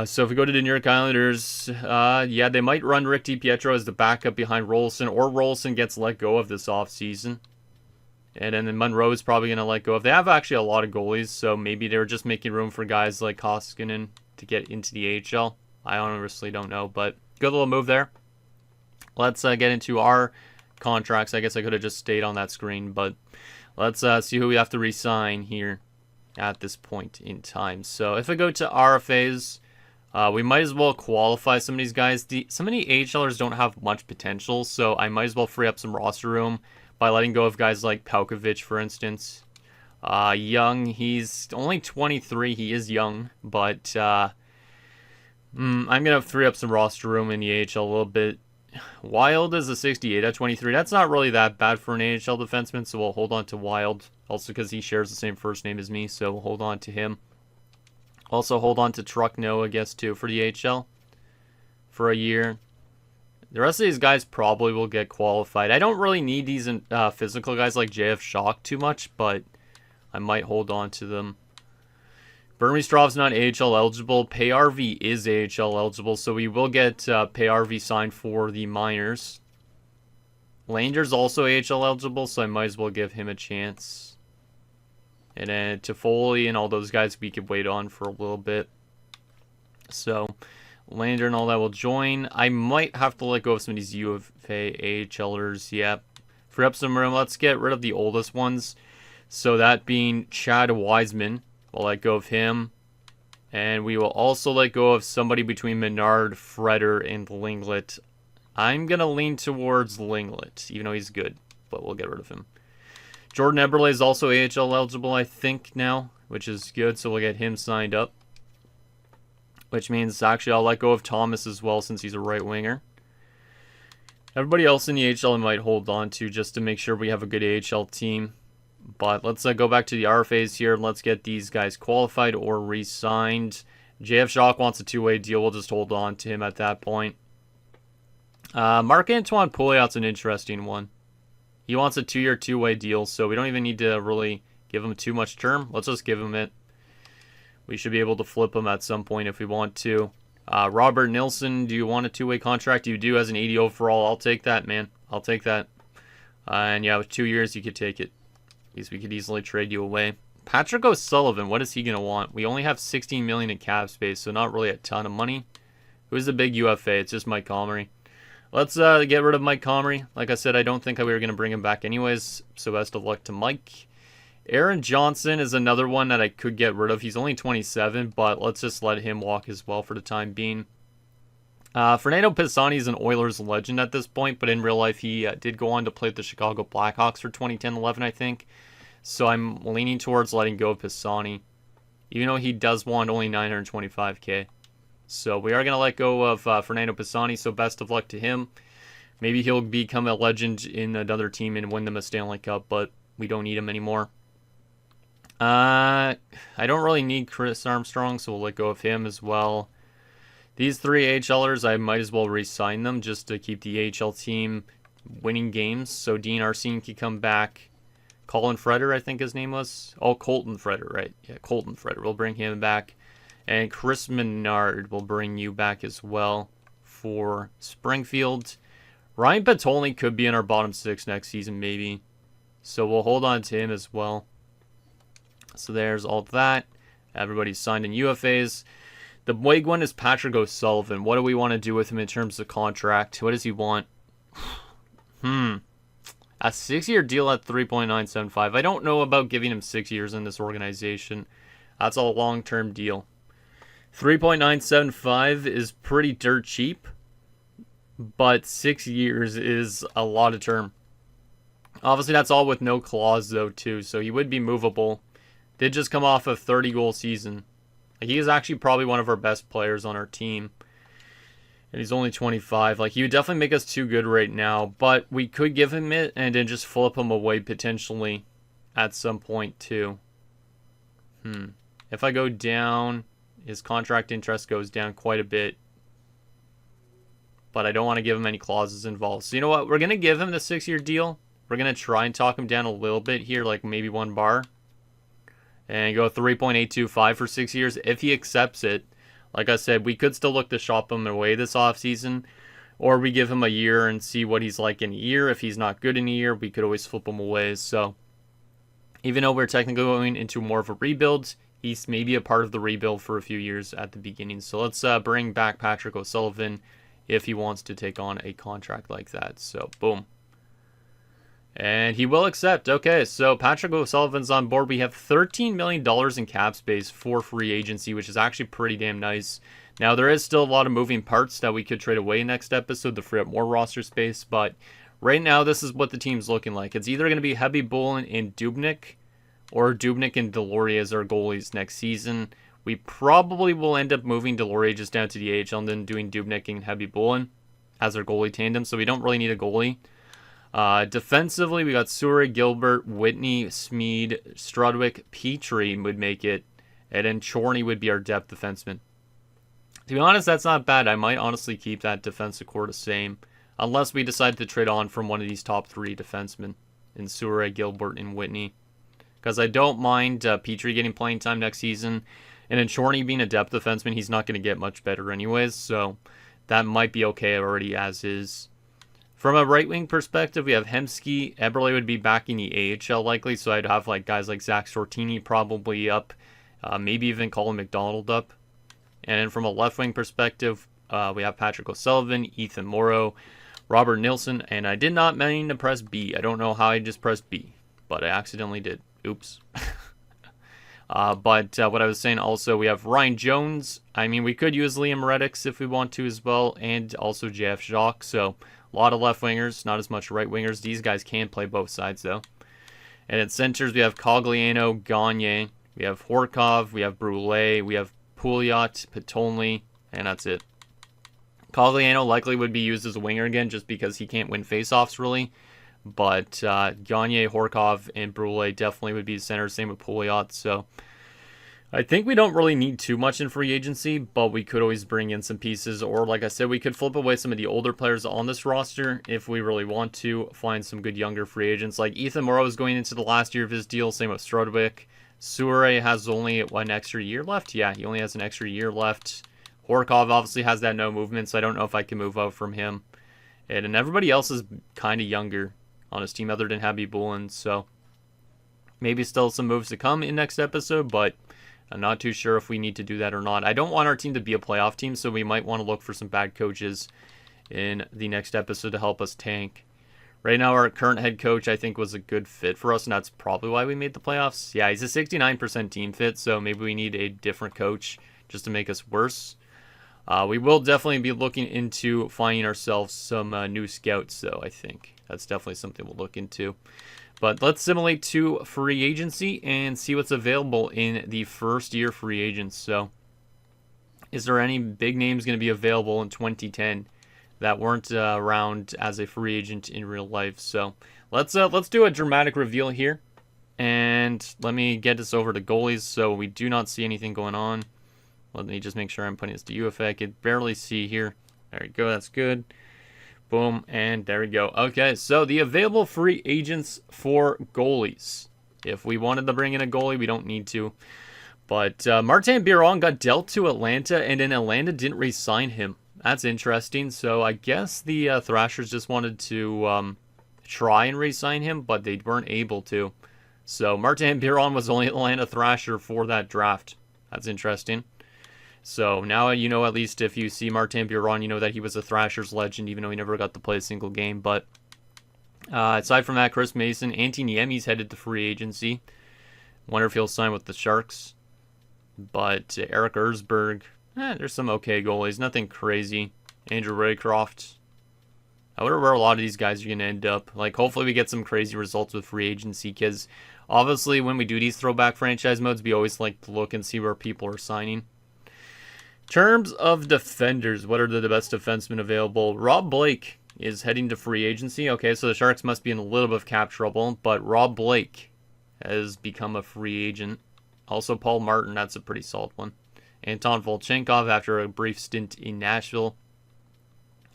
So if we go to the New York Islanders, yeah, they might run Rick DiPietro as the backup behind Rolson, or Rolson gets let go of this offseason. And then Monroe is probably going to let go of. They have actually a lot of goalies, so maybe they're just making room for guys like Koskinen to get into the AHL. I honestly don't know, but good little move there. Let's get into our contracts. I guess I could have just stayed on that screen, but let's see who we have to re-sign here at this point in time. So if I go to RFAs, we might as well qualify some of these guys. Some of the AHLers don't have much potential, so I might as well free up some roster room by letting go of guys like Palkovich, for instance. Young, he's only 23. He is young, but I'm going to free up some roster room in the AHL a little bit. Wild is a 68 at 23. That's not really that bad for an AHL defenseman, so we'll hold on to Wild. Also because he shares the same first name as me, so we'll hold on to him. Also hold on to Truckno, I guess, too, for the AHL for a year. The rest of these guys probably will get qualified. I don't really need these physical guys like JF Shock too much, but I might hold on to them. Burmistrov's not AHL eligible. PayRV is AHL eligible, so we will get PayRV signed for the minors. Lander's also AHL eligible, so I might as well give him a chance. And then Toffoli and all those guys we could wait on for a little bit. So Lander and all that will join. I might have to let go of some of these UFA AHLers. Yeah, free up some room. Let's get rid of the oldest ones. So that being Chad Wiseman. We'll let go of him. And we will also let go of somebody between Menard, Freder, and Linglet. I'm going to lean towards Linglet, even though he's good. But we'll get rid of him. Jordan Eberle is also AHL eligible, I think, now. Which is good, so we'll get him signed up. Which means, actually, I'll let go of Thomas as well, since he's a right winger. Everybody else in the AHL I might hold on to, just to make sure we have a good AHL team. But let's go back to the RFAs here, and let's get these guys qualified or re-signed. JF Shock wants a two-way deal. We'll just hold on to him at that point. Marc-Antoine Pouliot's an interesting one. He wants a 2-year, two-way deal, so we don't even need to really give him too much term. Let's just give him it. We should be able to flip him at some point if we want to. Robert Nilsson, do you want a two-way contract? You do as an 80 overall. I'll take that, man. I'll take that. And yeah, with 2 years, you could take it. At least we could easily trade you away. Patrick O'Sullivan, what is he going to want? We only have $16 million in cap space, so not really a ton of money. Who's the big UFA? It's just Mike Comrie. Let's get rid of Mike Comrie. Like I said, I don't think we were going to bring him back anyways, so best of luck to Mike. Aaron Johnson is another one that I could get rid of. He's only 27, but let's just let him walk as well for the time being. Fernando Pisani is an Oilers legend at this point, but in real life he did go on to play with the Chicago Blackhawks for 2010-11, I think. So I'm leaning towards letting go of Pisani, even though he does want only $925K. So we are going to let go of Fernando Pisani, so best of luck to him. Maybe he'll become a legend in another team and win them a Stanley Cup, but we don't need him anymore. I don't really need Chris Armstrong, so we'll let go of him as well. These three AHLers, I might as well re-sign them just to keep the AHL team winning games. So Dean Arsene can come back. Colin Freder, I think his name was. Oh, Colton Freder, right. Yeah, Colton Freder. We'll bring him back. And Chris Menard will bring you back as well for Springfield. Ryan Patolny could be in our bottom six next season, maybe. So we'll hold on to him as well. So there's all that. Everybody's signed in UFAs. The big one is Patrick O'Sullivan. What do we want to do with him in terms of contract? What does he want? A 6-year deal at 3.975. I don't know about giving him 6 years in this organization. That's a long-term deal. 3.975 is pretty dirt cheap, but 6 years is a lot of term. Obviously, that's all with no clause, though, too, so he would be movable. Did just come off a 30-goal season. He is actually probably one of our best players on our team. And he's only 25. Like, he would definitely make us too good right now. But we could give him it and then just flip him away potentially at some point too. If I go down, his contract interest goes down quite a bit. But I don't want to give him any clauses involved. So you know what? We're going to give him the 6-year deal. We're going to try and talk him down a little bit here, like maybe one bar. And go 3.825 for 6 years. If he accepts it, like I said, we could still look to shop him away this offseason. Or we give him a year and see what he's like in a year. If he's not good in a year, we could always flip him away. So Even though we're technically going into more of a rebuild, he's maybe a part of the rebuild for a few years at the beginning. So let's bring back Patrick O'Sullivan if he wants to take on a contract like that. So boom. And he will accept. Okay, so Patrick O'Sullivan's on board. We have $13 million in cap space for free agency, which is actually pretty damn nice. Now, there is still a lot of moving parts that we could trade away next episode to free up more roster space, but right now, this is what the team's looking like. It's either going to be Heavy Bullen and Dubnyk, or Dubnyk and Delory as our goalies next season. We probably will end up moving Delory just down to the AHL and then doing Dubnyk and Heavy Bullen as our goalie tandem, so we don't really need a goalie. Defensively, we got Souray, Gilbert, Whitney, Smeed, Strudwick, Petrie would make it, and then Chorney would be our depth defenseman. To be honest, that's not bad. I might honestly keep that defensive core the same, unless we decide to trade on from one of these top three defensemen in Souray, Gilbert, and Whitney. Because I don't mind Petrie getting playing time next season, and then Chorney being a depth defenseman, he's not going to get much better anyways, so that might be okay already as is. From a right wing perspective, we have Hemsky. Eberle would be back in the AHL likely, so I'd have like guys like Zach Sortini probably up, maybe even Colin McDonald up. And then from a left wing perspective, we have Patrick O'Sullivan, Ethan Morrow, Robert Nilsson, and I did not mean to press B. I don't know how I just pressed B, but I accidentally did. Oops. But what I was saying also, we have Ryan Jones. I mean, we could use Liam Reddix if we want to as well, and also JF Jacques, so a lot of left wingers, not as much right wingers. These guys can play both sides, though. And at centers, we have Cogliano, Gagne. We have Horkov. We have Brule. We have Pouliot, Petolny, and that's it. Cogliano likely would be used as a winger again just because he can't win faceoffs, really. But Gagne, Horkov, and Brule definitely would be centers. Same with Pouliot. So I think we don't really need too much in free agency, but we could always bring in some pieces, or like I said, we could flip away some of the older players on this roster if we really want to find some good younger free agents. Like Ethan Morrow is going into the last year of his deal, same with Strudwick. Souray has only one extra year left. Yeah, he only has an extra year left. Horkov obviously has that no movement, so I don't know if I can move out from him. And everybody else is kind of younger on his team other than Happy Bullen, so maybe still some moves to come in next episode, but I'm not too sure if we need to do that or not. I don't want our team to be a playoff team, so we might want to look for some bad coaches in the next episode to help us tank. Right now, our current head coach, I think, was a good fit for us, and that's probably why we made the playoffs. Yeah, he's a 69% team fit, so maybe we need a different coach just to make us worse. We will definitely be looking into finding ourselves some new scouts, though, I think. That's definitely something we'll look into. But let's simulate to free agency and see what's available in the first year free agents. So, is there any big names going to be available in 2010 that weren't around as a free agent in real life? So, let's do a dramatic reveal here. And let me get this over to goalies so we do not see anything going on. Let me just make sure I'm putting this to UFA. I could barely see here. There we go. That's good. Boom, and there we go. Okay, so the available free agents for goalies. If we wanted to bring in a goalie, we don't need to. But Martin Biron got dealt to Atlanta, and then Atlanta didn't re-sign him. That's interesting. So I guess the Thrashers just wanted to try and re-sign him, but they weren't able to. So Martin Biron was only Atlanta Thrasher for that draft. That's interesting. So now you know, at least if you see Martin Biron, you know that he was a Thrashers legend, even though he never got to play a single game. But aside from that, Chris Mason, Antti Niemi's headed to free agency. Wonder if he'll sign with the Sharks. But Eric Erzberg, there's some okay goalies, nothing crazy. Andrew Raycroft. I wonder where a lot of these guys are going to end up. Like, hopefully we get some crazy results with free agency, because obviously when we do these throwback franchise modes, we always like to look and see where people are signing. Terms of defenders, what are the best defensemen available? Rob Blake is heading to free agency. Okay, so the Sharks must be in a little bit of cap trouble, but Rob Blake has become a free agent. Also, Paul Martin, that's a pretty solid one. Anton Volchenkov after a brief stint in Nashville.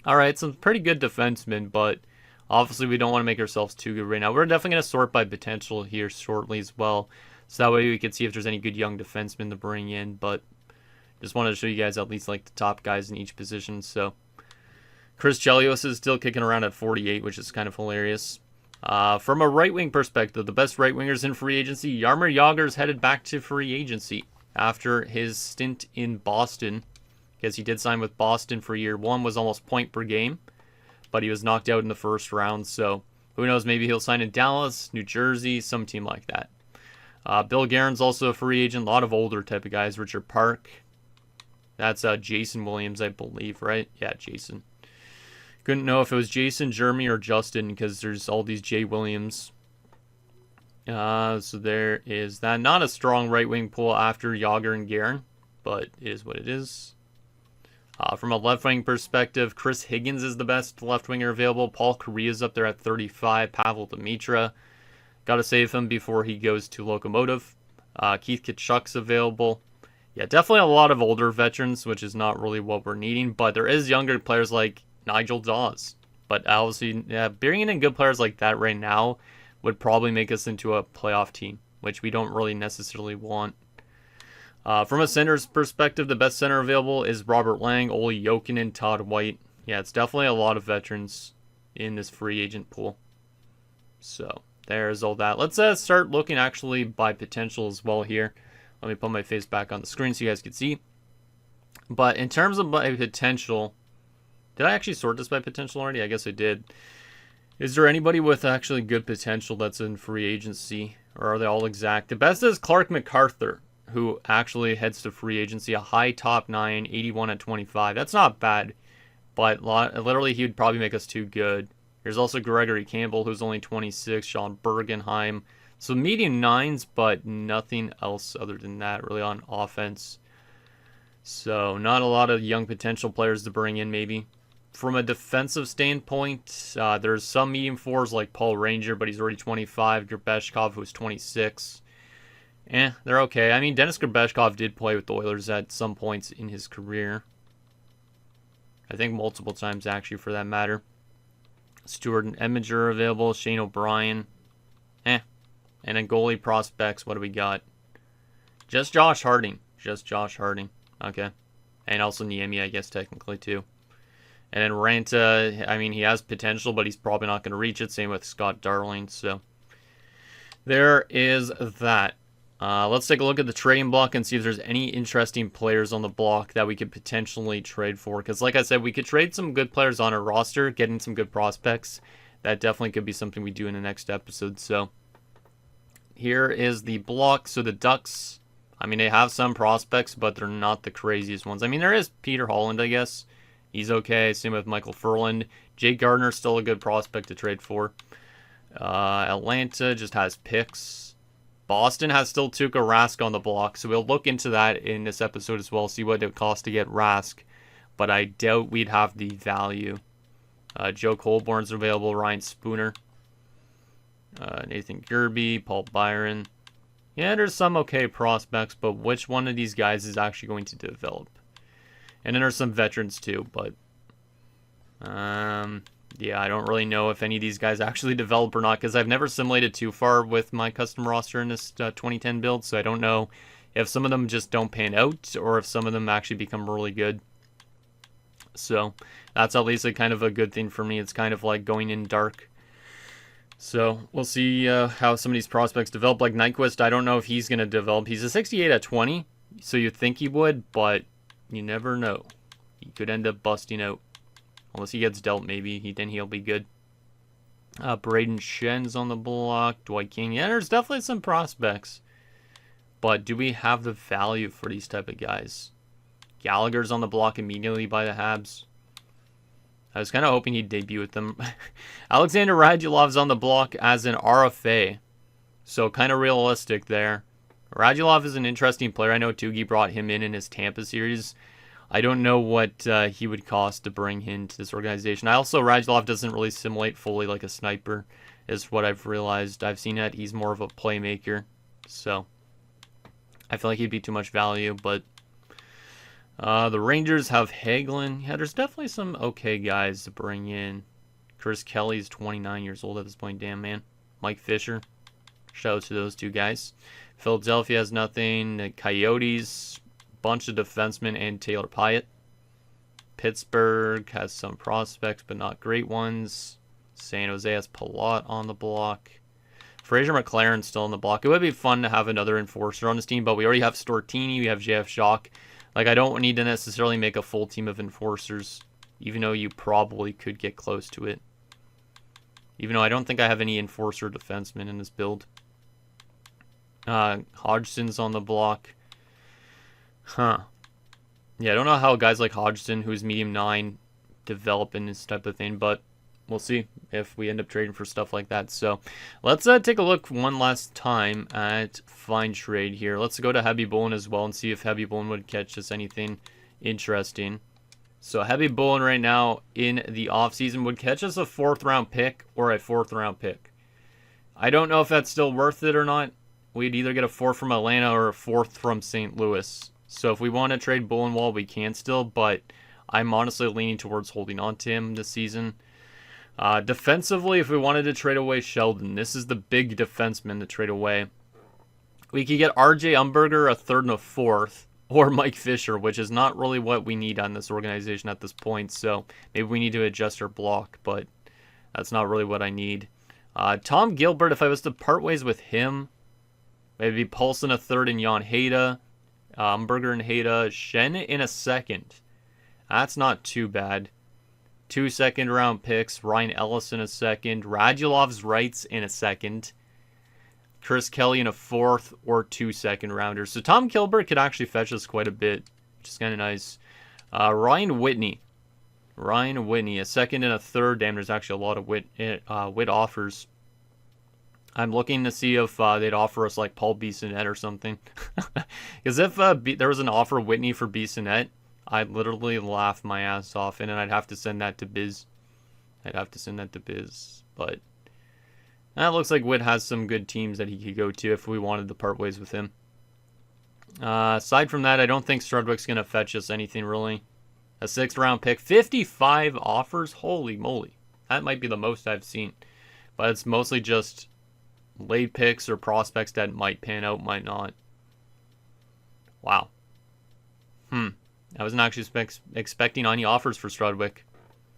All right, some pretty good defensemen, but obviously we don't want to make ourselves too good right now. We're definitely going to sort by potential here shortly as well, so that way we can see if there's any good young defensemen to bring in, but just wanted to show you guys at least like the top guys in each position. So Chris Chelios is still kicking around at 48, which is kind of hilarious. From a right wing perspective, the best right wingers in free agency, Jaromir Jagr's headed back to free agency after his stint in Boston, because he did sign with Boston for year one, was almost point per game, but he was knocked out in the first round. So who knows? Maybe he'll sign in Dallas, New Jersey, some team like that. Bill Guerin's also a free agent. A lot of older type of guys. Richard Park. That's Jason Williams, I believe, right? Yeah, Jason. Couldn't know if it was Jason, Jeremy, or Justin because there's all these J. Williams. So there is that. Not a strong right wing pull after Jagr and Guerin, but it is what it is. From a left wing perspective, Chris Higgins is the best left winger available. Paul Kariya's up there at 35. Pavel Demitra. Got to save him before he goes to Locomotive. Keith Tkachuk's available. Yeah, definitely a lot of older veterans, which is not really what we're needing. But there is younger players like Nigel Dawes. But obviously, bringing in good players like that right now would probably make us into a playoff team, which we don't really necessarily want. From a center's perspective, the best center available is Robert Lang, Olli Jokinen, Todd White. Yeah, it's definitely a lot of veterans in this free agent pool. So there's all that. Let's start looking actually by potential as well here. Let me put my face back on the screen so you guys can see. But in terms of my potential, did I actually sort this by potential already? I guess I did. Is there anybody with actually good potential that's in free agency? Or are they all exact? The best is Clark MacArthur, who actually heads to free agency. A high top 9, 81 at 25. That's not bad. But literally, he would probably make us too good. There's also Gregory Campbell, who's only 26. Sean Bergenheim. So median 9s, but nothing else other than that really on offense. So not a lot of young potential players to bring in maybe. From a defensive standpoint, there's some medium 4s like Paul Ranger, but he's already 25. Gerbeshkov, who's 26. They're okay. I mean, Dennis Gerbeshkov did play with the Oilers at some points in his career. I think multiple times, actually, for that matter. Stuart and Eminger available. Shane O'Brien. And then goalie prospects, what do we got? Just Josh Harding. Just Josh Harding. Okay. And also Niemi, I guess, technically, too. And then Ranta, I mean, he has potential, but he's probably not going to reach it. Same with Scott Darling. So there is that. Let's take a look at the trading block and see if there's any interesting players on the block that we could potentially trade for. Because like I said, we could trade some good players on our roster, getting some good prospects. That definitely could be something we do in the next episode. So here is the block. So the Ducks, I mean, they have some prospects, but they're not the craziest ones. I mean, there is Peter Holland, I guess. He's okay. Same with Michael Furland. Jake Gardner's still a good prospect to trade for. Atlanta just has picks. Boston has still Tuukka Rask on the block, so we'll look into that in this episode as well, see what it costs to get Rask, but I doubt we'd have the value. Joe Colborn's available, Ryan Spooner, Nathan Gerby, Paul Byron. Yeah, there's some okay prospects, but which one of these guys is actually going to develop? And then there's some veterans too, but yeah, I don't really know if any of these guys actually develop or not because I've never simulated too far with my custom roster in this 2010 build, so I don't know if some of them just don't pan out or if some of them actually become really good. So that's at least a kind of a good thing for me. It's kind of like going in dark. So we'll see how some of these prospects develop. Like Nyquist, I don't know if he's going to develop. He's a 68 at 20, so you'd think he would, but you never know. He could end up busting out. Unless he gets dealt, maybe. Then he'll be good. Braden Shen's on the block. Dwight King. Yeah, there's definitely some prospects. But do we have the value for these type of guys? Gallagher's on the block immediately by the Habs. I was kind of hoping he'd debut with them. Alexander Radulov's on the block as an RFA. So kind of realistic there. Radulov is an interesting player. I know Tugi brought him in his Tampa series. I don't know what he would cost to bring him to this organization. Radulov doesn't really simulate fully like a sniper, is what I've realized. I've seen that he's more of a playmaker. So I feel like he'd be too much value, but the Rangers have Hagelin. Yeah, there's definitely some okay guys to bring in. Chris Kelly's 29 years old at this point. Damn, man. Mike Fisher. Shout out to those two guys. Philadelphia has nothing. The Coyotes, bunch of defensemen, and Taylor Pyatt. Pittsburgh has some prospects, but not great ones. San Jose has Palat on the block. Fraser McLaren's still on the block. It would be fun to have another enforcer on this team, but we already have Stortini, we have JF Jacques. Like, I don't need to necessarily make a full team of enforcers, even though you probably could get close to it. Even though I don't think I have any enforcer defensemen in this build. Hodgson's on the block. Huh. Yeah, I don't know how guys like Hodgson, who's medium 9, develop in this type of thing, but we'll see if we end up trading for stuff like that. So let's take a look one last time at Find Trade here. Let's go to Heavy Bullen as well and see if Heavy Bullen would catch us anything interesting. So Heavy Bullen right now in the offseason would catch us a 4th round pick or a 4th round pick. I don't know if that's still worth it or not. We'd either get a 4th from Atlanta or a 4th from St. Louis. So if we want to trade Bullenwall, we can still, but I'm honestly leaning towards holding on to him this season. Defensively, if we wanted to trade away Sheldon, this is the big defenseman to trade away. We could get RJ Umberger, a 3rd and a 4th, or Mike Fisher, which is not really what we need on this organization at this point. So maybe we need to adjust our block, but that's not really what I need. Tom Gilbert, if I was to part ways with him, maybe Paulson a 3rd and Jan Heda, Umberger and Heda, Shen in a 2nd. That's not too bad. 2 second-round picks, Ryan Ellis in a 2nd, Radulov's rights in a 2nd, Chris Kelly in a 4th, or 2 second-rounders. So Tom Gilbert could actually fetch us quite a bit, which is kind of nice. Ryan Whitney, a 2nd and a 3rd. Damn, there's actually a lot of Whit offers. I'm looking to see if they'd offer us like Paul Bissonnette or something. Because if there was an offer Whitney for Bissonnette, I'd literally laugh my ass off, and then I'd have to send that to Biz. But that looks like Witt has some good teams that he could go to if we wanted to part ways with him. Aside from that, I don't think Strudwick's going to fetch us anything really. A 6th round pick, 55 offers? Holy moly. That might be the most I've seen. But it's mostly just late picks or prospects that might pan out, might not. Wow. I wasn't actually expecting any offers for Strudwick,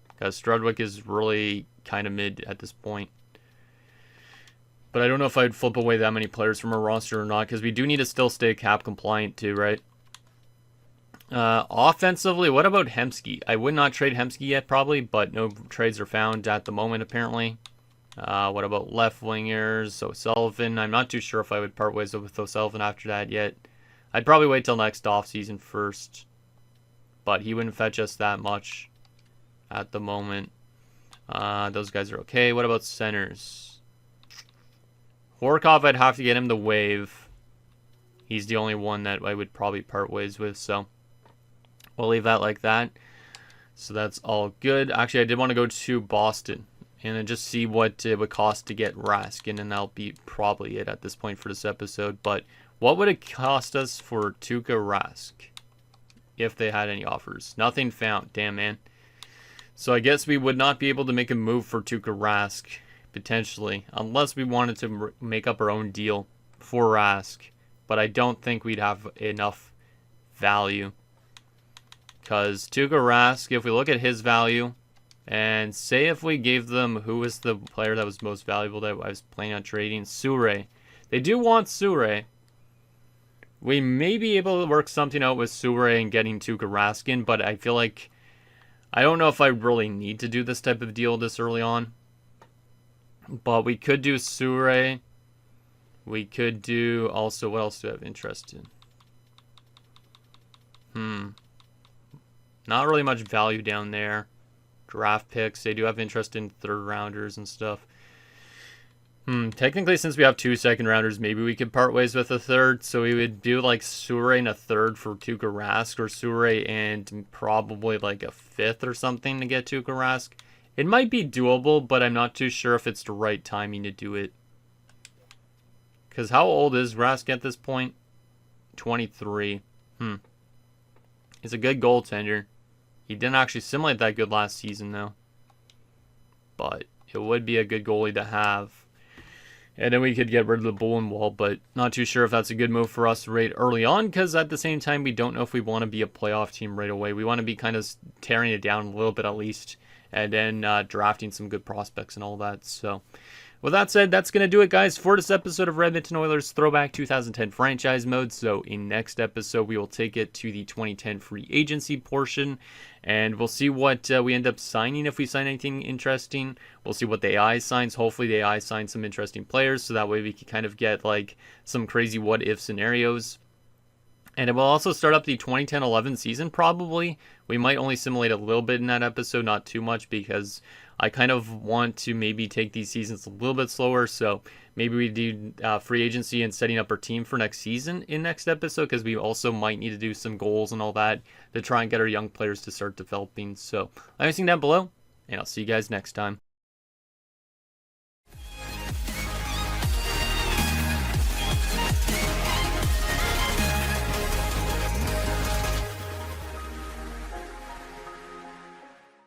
because Strudwick is really kind of mid at this point. But I don't know if I'd flip away that many players from our roster or not, because we do need to still stay cap compliant too, right? Offensively, what about Hemsky? I would not trade Hemsky yet probably, but no trades are found at the moment apparently. What about left wingers? O'Sullivan. I'm not too sure if I would part ways with O'Sullivan after that yet. I'd probably wait till next offseason first. But he wouldn't fetch us that much at the moment. Those guys are okay. What about centers? Horkov, I'd have to get him to waive. He's the only one that I would probably part ways with, so we'll leave that like that. So that's all good. Actually, I did want to go to Boston and then just see what it would cost to get Raskin, and that'll be probably it at this point for this episode. But what would it cost us for Tuukka Rask if they had any offers? Nothing found. Damn, man. So I guess we would not be able to make a move for Tuukka Rask, potentially, unless we wanted to make up our own deal for Rask. But I don't think we'd have enough value. Because Tuukka Rask, if we look at his value, and say if we gave them, who was the player that was most valuable that I was planning on trading? Sure. They do want Sure. We may be able to work something out with Sure and getting Tuukka Raskin, but I feel like I don't know if I really need to do this type of deal this early on. But we could do Sure. We could do also, what else do I have interest in? Not really much value down there. Draft picks, they do have interest in 3rd rounders and stuff. Technically, since we have 2 second rounders, maybe we could part ways with a 3rd. So we would do like Sure and a 3rd for Tuukka Rask, or Sure and probably like a 5th or something to get Tuukka Rask. It might be doable, but I'm not too sure if it's the right timing to do it. Because how old is Rask at this point? 23. He's a good goaltender. He didn't actually simulate that good last season, though. But it would be a good goalie to have. And then we could get rid of the Bullenwall, but not too sure if that's a good move for us right early on, because at the same time, we don't know if we want to be a playoff team right away. We want to be kind of tearing it down a little bit at least, and then drafting some good prospects and all that. So with that said, that's going to do it, guys, for this episode of Edmonton Oilers Throwback 2010 Franchise Mode. So in next episode, we will take it to the 2010 free agency portion, and we'll see what we end up signing if we sign anything interesting. We'll see what the AI signs. Hopefully the AI signs some interesting players, so that way we can kind of get like some crazy what-if scenarios. And it will also start up the 2010-11 season, probably. We might only simulate a little bit in that episode, not too much, because I kind of want to maybe take these seasons a little bit slower. So maybe we do free agency and setting up our team for next season in next episode, because we also might need to do some goals and all that to try and get our young players to start developing. So let me know down below, and I'll see you guys next time.